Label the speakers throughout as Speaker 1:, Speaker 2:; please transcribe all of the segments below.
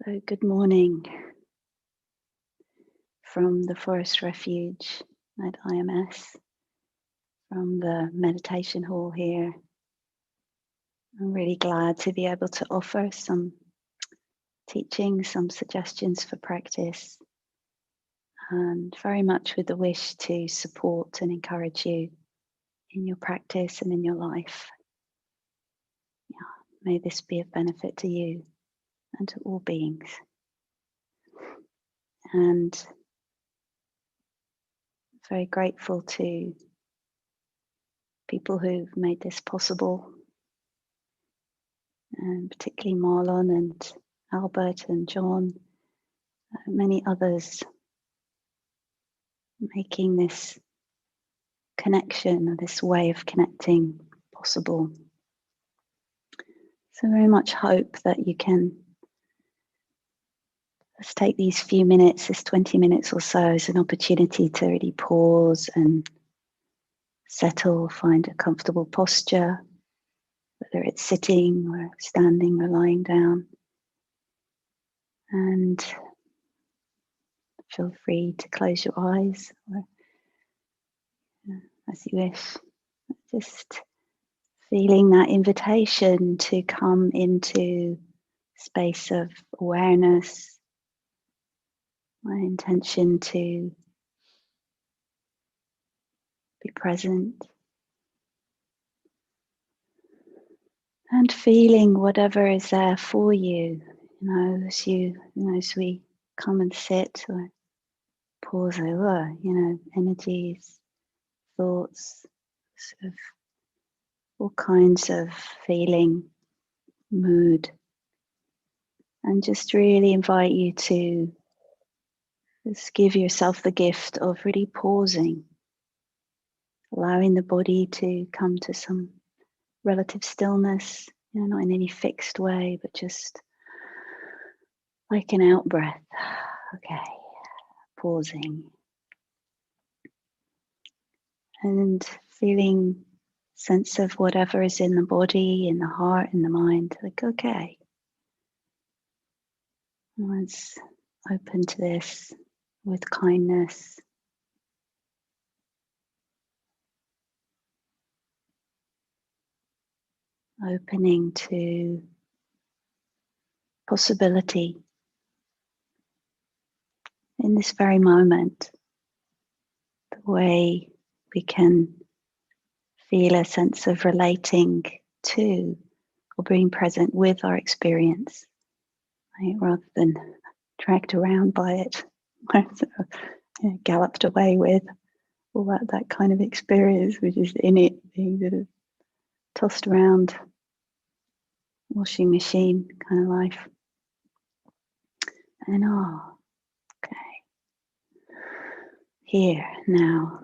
Speaker 1: So good morning from the Forest Refuge at IMS, from the meditation hall here. I'm really glad to be able to offer some teaching, some suggestions for practice, and very much with the wish to support and encourage you in your practice and in your life. May this be of benefit to you and to all beings. And very grateful to people who've made this possible, and particularly Marlon and Albert and John, many others, making this connection or this way of connecting possible. So very much hope that you can let's take these few minutes, this 20 minutes or so, as an opportunity to really pause and settle, find a comfortable posture, whether it's sitting or standing or lying down. And feel free to close your eyes or as you wish. Just feeling that invitation to come into space of awareness, my intention to be present, and feeling whatever is there for you, as we come and sit or pause over, energies, thoughts, sort of all kinds of feeling, mood, and just really invite you to just give yourself the gift of really pausing, allowing the body to come to some relative stillness, not in any fixed way, but just like an out breath. Okay, pausing. And feeling sense of whatever is in the body, in the heart, in the mind. Like, okay, let's open to this with kindness. Opening to possibility in this very moment, the way we can feel a sense of relating to or being present with our experience, right? Rather than dragged around by it, galloped away with all that kind of experience, which is in it, being sort of tossed around, washing machine kind of life. And okay, here, now.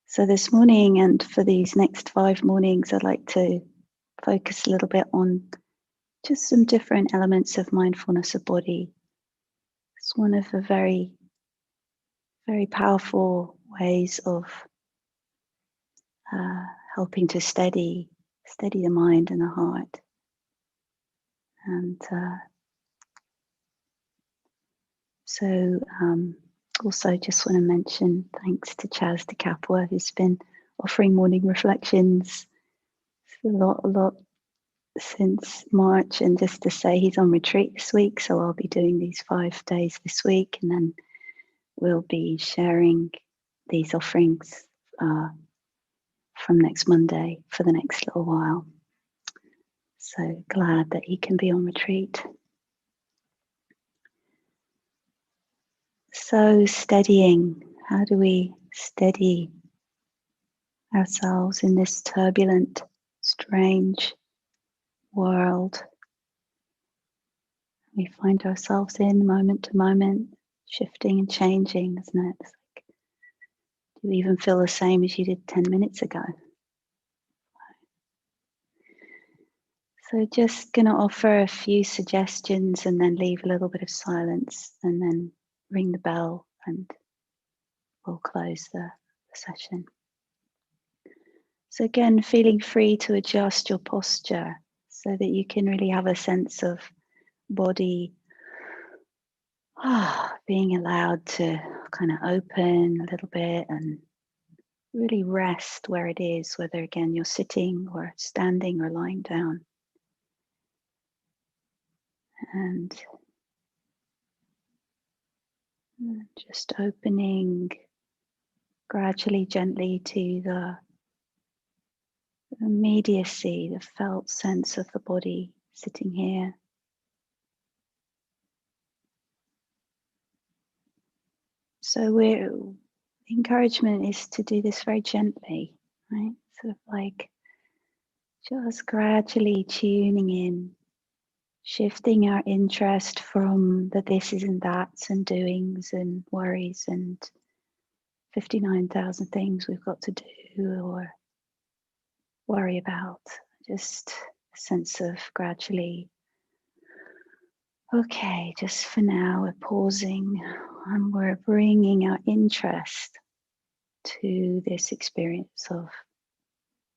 Speaker 1: So this morning and for these next 5 mornings, I'd like to focus a little bit on just some different elements of mindfulness of body. It's one of the very, very powerful ways of helping to steady the mind and the heart. And also just want to mention thanks to Chaz de Capua, who's been offering morning reflections a lot since March, and just to say he's on retreat this week, so I'll be doing these 5 days this week, and then we'll be sharing these offerings from next Monday for the next little while. So glad that he can be on retreat. So steadying, how do we steady ourselves in this turbulent, strange world we find ourselves in moment to moment, shifting and changing, isn't it? It's like, do you even feel the same as you did 10 minutes ago? So just going to offer a few suggestions and then leave a little bit of silence and then ring the bell and we'll close the session. So again, feeling free to adjust your posture. so that you can really have a sense of body being allowed to kind of open a little bit and really rest where it is, whether again you're sitting or standing or lying down. And just opening gradually, gently to the immediacy, the felt sense of the body sitting here. So the encouragement is to do this very gently, right? Sort of like just gradually tuning in, shifting our interest from the thises and that's and doings and worries and 59,000 things we've got to do or worry about. Just a sense of gradually, okay, just for now we're pausing and we're bringing our interest to this experience of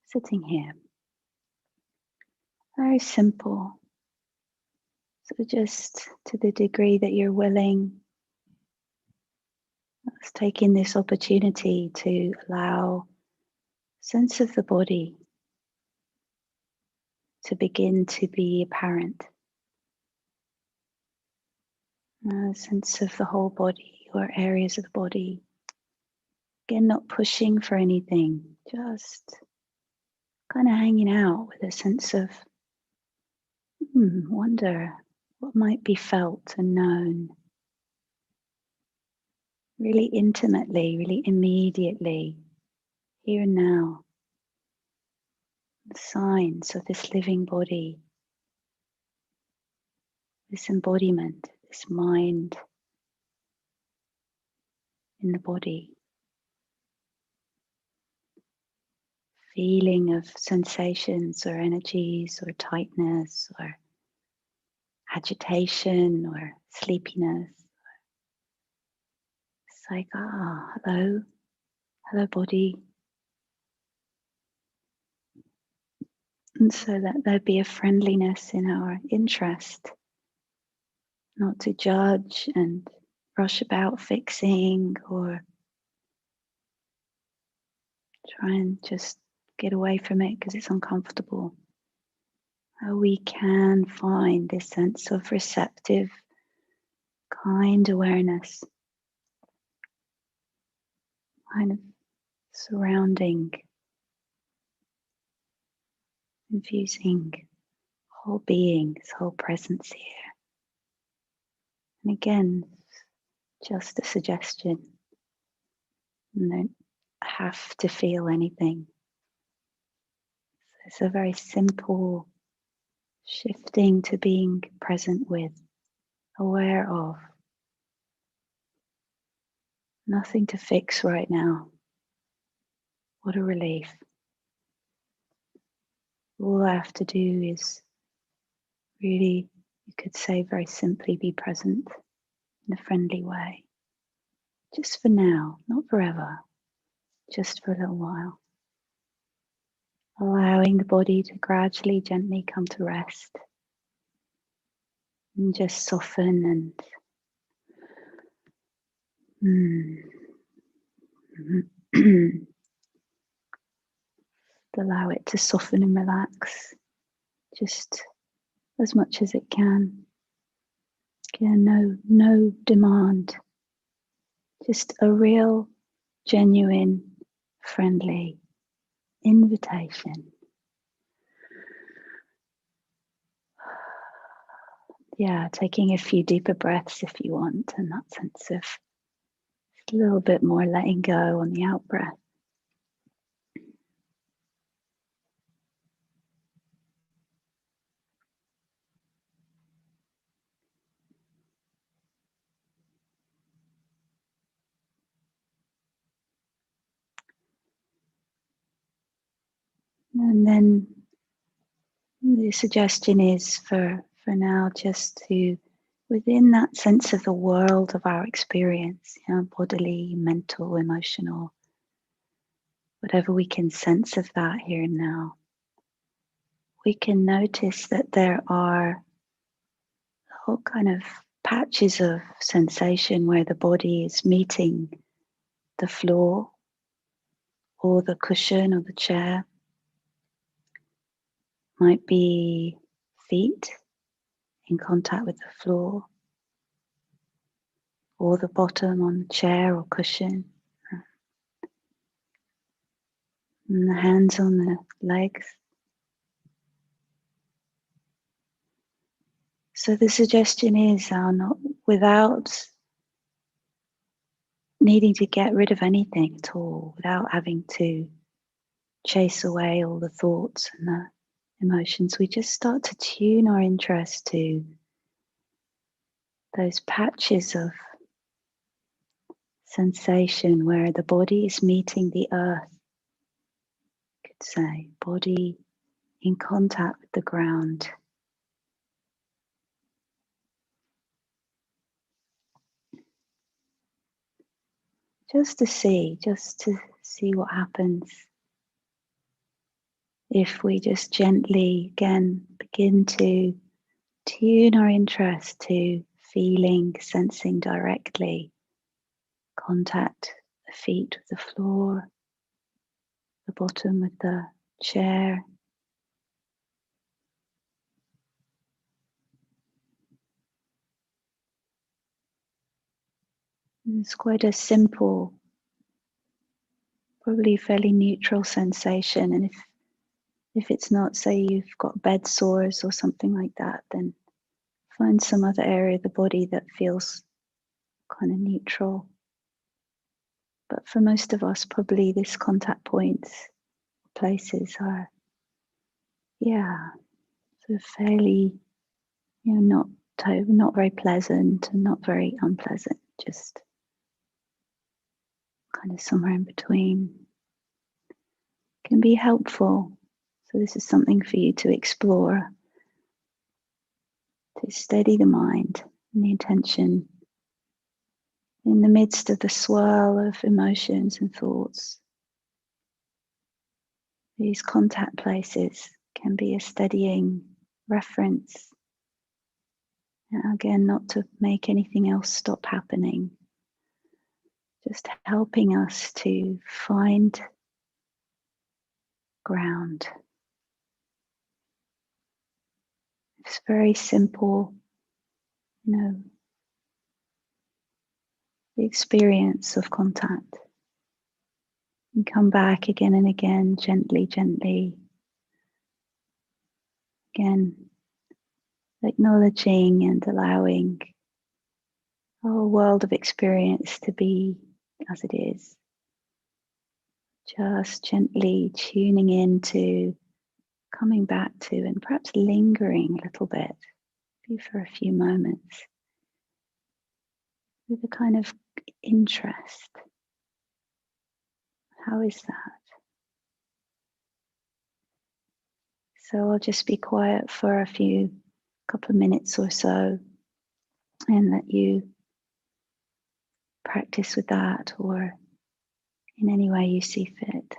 Speaker 1: sitting here. Very simple. So just to the degree that you're willing, let's take in this opportunity to allow sense of the body to begin to be apparent. A sense of the whole body or areas of the body. Again, not pushing for anything, just kind of hanging out with a sense of wonder, what might be felt and known. Really intimately, really immediately, here and now. The signs of this living body, this embodiment, this mind in the body. Feeling of sensations or energies or tightness or agitation or sleepiness. It's like, hello, hello body. And so that there'd be a friendliness in our interest, not to judge and rush about fixing or try and just get away from it because it's uncomfortable. How we can find this sense of receptive, kind awareness, kind of surrounding, infusing whole being, this whole presence here. And again, just a suggestion. You don't have to feel anything. It's a very simple shifting to being present with, aware of. Nothing to fix right now. What a relief. All I have to do is really, you could say very simply, be present in a friendly way. Just for now, not forever, just for a little while. Allowing the body to gradually, gently come to rest and just soften and allow it to soften and relax just as much as it can. Again, no demand, just a real, genuine, friendly invitation. Yeah, taking a few deeper breaths if you want, and that sense of a little bit more letting go on the out breath. And then the suggestion is for now just to, within that sense of the world of our experience, bodily, mental, emotional, whatever we can sense of that here and now, we can notice that there are all kind of patches of sensation where the body is meeting the floor or the cushion or the chair. Might be feet in contact with the floor or the bottom on the chair or cushion, and the hands on the legs. So the suggestion is not without needing to get rid of anything at all, without having to chase away all the thoughts and the emotions, we just start to tune our interest to those patches of sensation where the body is meeting the earth. You could say body in contact with the ground. Just to see what happens if we just gently again begin to tune our interest to feeling, sensing directly contact the feet with the floor, the bottom with the chair. It's quite a simple, probably fairly neutral sensation. And if it's not, say you've got bed sores or something like that, then find some other area of the body that feels kind of neutral. But for most of us, probably this contact points, places are, sort of fairly, not very pleasant and not very unpleasant, just kind of somewhere in between. Can be helpful. So this is something for you to explore, to steady the mind and the attention in the midst of the swirl of emotions and thoughts. These contact places can be a steadying reference. And again, not to make anything else stop happening, just helping us to find ground. It's very simple, the experience of contact. And come back again and again, gently, gently. Again, acknowledging and allowing our world of experience to be as it is. Just gently tuning into, coming back to, and perhaps lingering a little bit, maybe for a few moments, with a kind of interest. How is that? So I'll just be quiet for couple of minutes or so, and let you practice with that or in any way you see fit.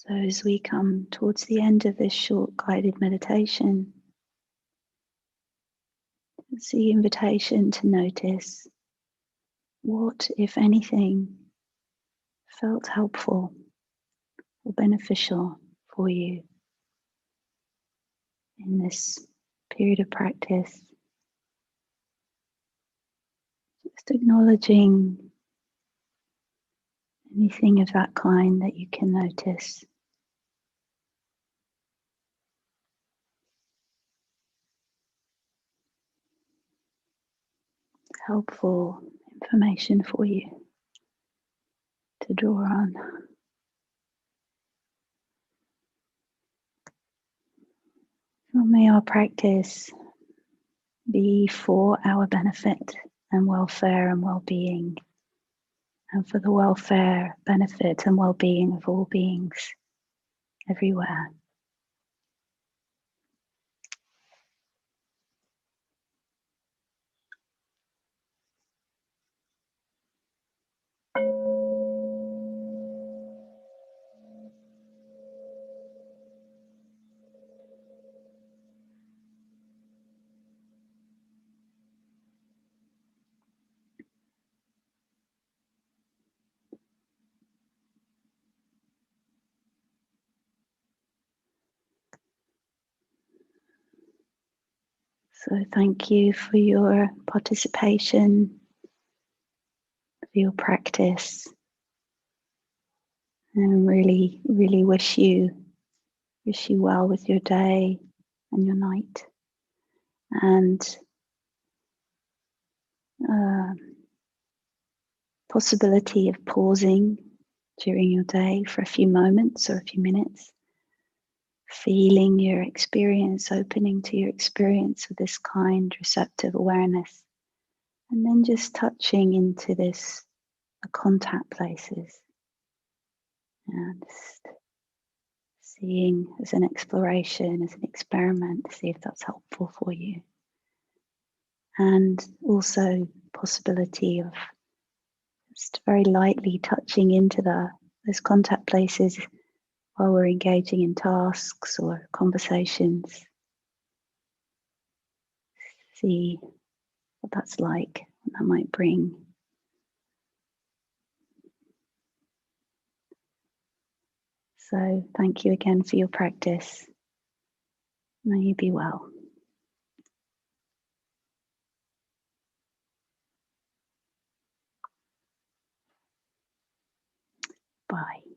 Speaker 1: So as we come towards the end of this short guided meditation, it's the invitation to notice what, if anything, felt helpful or beneficial for you in this period of practice. Just acknowledging anything of that kind that you can notice. Helpful information for you to draw on. Well, may our practice be for our benefit and welfare and well-being, and for the welfare, benefit and well-being of all beings everywhere. So thank you for your participation, for your practice, and really, really wish you well with your day and your night. And possibility of pausing during your day for a few moments or a few minutes, feeling your experience, opening to your experience with this kind, receptive awareness, and then just touching into the contact places and just seeing as an exploration, as an experiment, to see if that's helpful for you. And also possibility of just very lightly touching into those contact places while we're engaging in tasks or conversations. See what that's like, what that might bring. So thank you again for your practice. May you be well. Bye.